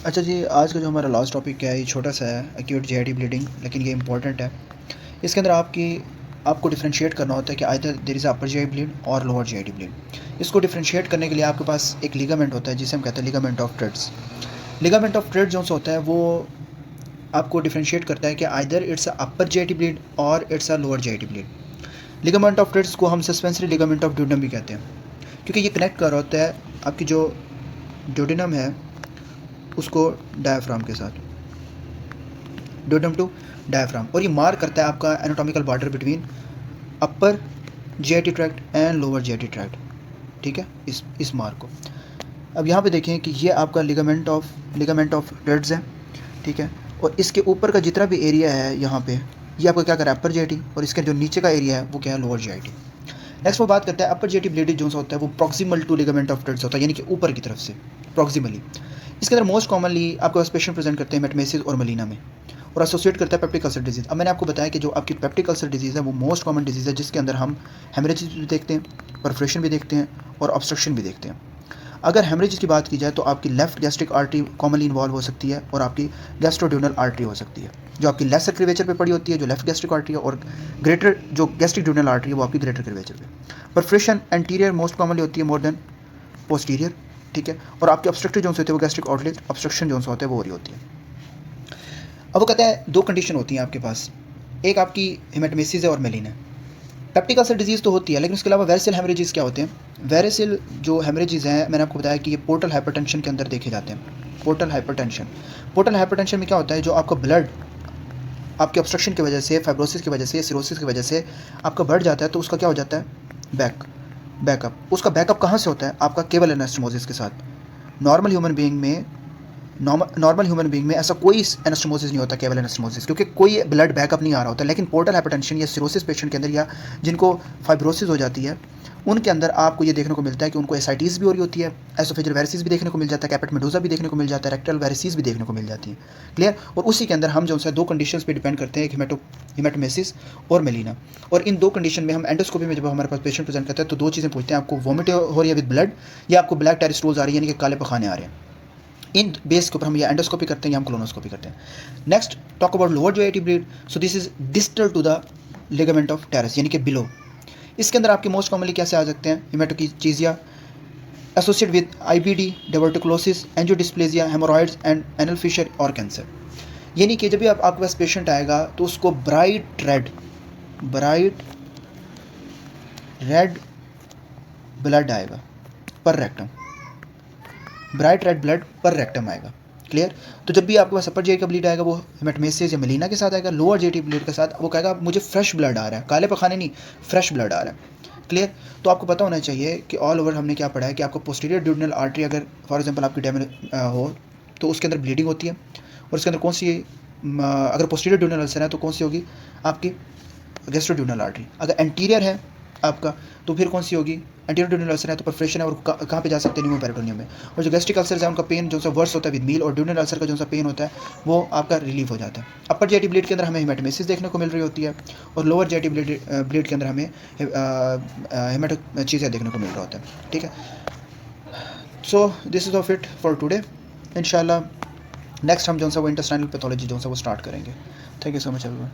अच्छा जी, आज का जो हमारा लास्ट टॉपिक क्या है, ये छोटा सा है, एक्यूट जीआईटी ब्लीडिंग, लेकिन ये इंपॉर्टेंट है। इसके अंदर आपको डिफरेंशिएट करना होता है कि either there is upper GI bleed और लोअर जीआईटी ब्लीड। इसको डिफरेंशिएट करने के लिए आपके पास एक लिगामेंट होता है जिसे हम कहते हैं ligament of Treitz. Ligament of Treitz जो होता है वो आपको डिफरेंशिएट करता है कि either it's a upper GIT bleed और it's a lower GIT bleed. Ligament of Treitz को हम सस्पेंसरी लिगामेंट ऑफ ड्यूडेनम भी कहते हैं, क्योंकि ये कनेक्ट कर रहा होता है आपकी जो ड्यूडेनम है उसको डायफ्राम के साथ, ड्यूडेनम टू डायफ्राम, और ये मार्क करता है आपका anatomical border between upper GIT tract and lower GIT tract. ठीक है, इस मार्क को अब यहाँ पे देखें कि ये आपका लिगामेंट ऑफ रेड्स है। ठीक है, और इसके ऊपर का जितना भी एरिया है यहाँ पे, ये आपका क्या कर रहा है, अपर जीआईटी, और इसके जो नीचे का एरिया है वो क्या है, लोअर जीआईटी। नेक्स्ट वो बात करता है अपर जीआईटी ब्लेड जो होता है वो proximal to ligament of Treitz होता है, यानी कि ऊपर की तरफ से प्रॉक्सिमली। इसके अंदर मोस्ट कॉमनली आपके पास पेशेंट प्रेजेंट करते हैं मेटमेसिस और मलीना में, और एसोसिएट करता है पेप्टिक अल्सर डिजीज़। अब मैंने आपको बताया कि जो आपकी पेप्टिक अल्सर डिजीज़ है वो मोस्ट कॉमन डिजीज़ है, जिसके अंदर हम हेमरेजेस भी देखते हैं, परफोरेशन भी देखते हैं और ऑब्स्ट्रक्शन भी देखते हैं। अगर हेमरेजेस की बात की जाए तो आपकी left gastric artery commonly involve हो सकती है, और आपकी गैस्ट्रोड्यूनल आर्टरी हो सकती है, जो आपकी लेसर कर्वेचर पे पड़ी होती है, जो लेफ्ट गैस्ट्रिक आर्टरी है, और ग्रेटर जो गैस्ट्रिक ड्यूनल आर्टरी है वो आपकी ग्रेटर कर्वेचर पे। परफोरेशन एंटीरियर मोस्ट कॉमनली होती है मोर देन पोस्टीरियर। ठीक है, और आपके ऑब्स्ट्रक्टिव जोन होते हैं वो गैस्ट्रिक आउटलेट ऑब्स्ट्रक्शन जोन होते हैं वो हो रही होती है। अब वो कहता है दो कंडीशन होती हैं आपके पास, एक आपकी हेमेटोमेसिस है और मेलिन है। पेप्टिक अल्सर डिजीज़ तो होती है, लेकिन उसके अलावा वेरिसेल हेमरेजेस क्या होते हैं। वेरिसेल जो हेमरेजेस हैं, मैंने आपको बताया कि ये पोर्टल हाइपरटेंशन के अंदर देखे जाते हैं। पोर्टल हाइपरटेंशन में क्या होता है, जो आपका ब्लड आपके ऑब्स्ट्रक्शन की वजह से, फाइब्रोसिस की वजह से, सिरोसिस की वजह से आपका बढ़ जाता है, तो उसका क्या हो जाता है, बैकअप। उसका बैकअप कहाँ से होता है, आपका केवल एनास्टोमोसिस के साथ। नॉर्मल ह्यूमन बीइंग में ऐसा कोई एनास्टोमोसिस नहीं होता, केवल एनास्टोमोसिस, क्योंकि कोई ब्लड बैकअप नहीं आ रहा होता। लेकिन पोर्टल हाइपरटेंशन या सिरोसिस पेशेंट के अंदर, या जिनको फाइब्रोसिस हो जाती है, उनके अंदर आपको ये देखने को मिलता है कि उनको एसाइटिस भी हो रही होती है, एसोफेजियल वेरिसिस भी देखने को मिल जाता है, कैपेट मेडोजा भी देखने को मिल जाता है, रेक्टल वेरिसिस भी देखने को मिल जाती है। क्लियर। और उसी के अंदर हम जो है दो कंडीशंस पे डिपेंड करते हैं, एक हिमेटोमेसिस और मेलिना। और इन दो कंडीशन में हम एंडोस्कोपी में जब हमारे पास पेशेंट प्रेजेंट करते हैं तो दो चीज़ें पूछते हैं, आपको वॉमिट हो रही है विद ब्लड, या आपको ब्लैक टेरिस्टोल्स आ रही है, यानी कि काले पखाने आ रहे हैं। इन बेस के ऊपर हम या एंडोस्कोपी करते हैं या हम कोलोनोस्कोपी करते हैं। Next talk about lower GIT bleed. So this is distal to the ligament of Treitz, यानी कि बिलो। इसके अंदर आपके मोस्ट कॉमनली कैसे आ सकते हैं, hematochezia associate with IBD, diverticulosis, angiodysplasia, hemorrhoids and anal fissure और कैंसर। यानी कि जब भी आपके पास पेशेंट आएगा तो उसको ब्राइट रेड ब्लड आएगा पर रेक्टम, ब्राइट रेड ब्लड पर रेक्टम आएगा। क्लियर। तो जब भी आपके पास अपर जीआईटी का ब्लीड आएगा वो हेमेटोमेसिस या मेलिना के साथ आएगा, लोअर जीआईटी ब्लीड के साथ वो कहेगा मुझे फ्रेश ब्लड आ रहा है, काले पखाने नहीं, फ्रेश ब्लड आ रहा है। क्लियर। तो आपको पता होना चाहिए कि ऑल ओवर हमने क्या पढ़ा है कि आपको पोस्टीरियर ड्यूडेनल आर्टरी अगर फॉर एग्जांपल आपकी डैमेज हो तो उसके अंदर ब्लीडिंग होती है, और उसके अंदर कौन सी, अगर पोस्टीरियर ड्यूडेनल अल्सर है तो कौन सी होगी, आपकी गैस्ट्रोड्यूनल आर्टरी। अगर एंटीरियर है आपका तो फिर कौन सी होगी, एंटीरियर ड्यूडेनल अल्सर है तो परफोरेशन है, और कहाँ पे जा सकते हैं, न्यूमोपेरिटोनियम में। और जो गैस्ट्रिक अल्सर है उनका पेन जो सा वर्स होता है विद मील, और ड्यूडेनल अल्सर का जो सा पेन होता है वो आपका रिलीफ हो जाता है। अपर जीआईटी ब्लीड के अंदर हमें हेमेटोमेसिस देखने को मिल रही होती है, और लोअर जीआईटी ब्लीड के अंदर हमें हेमेटोचीजिया देखने को मिल रहा होता है। ठीक है। So this is of it for today. इंशाल्लाह नेक्स्ट हम जो सा वो इंटेस्टाइनल पैथोलॉजी जो सा वो स्टार्ट करेंगे। Thank you so much everyone.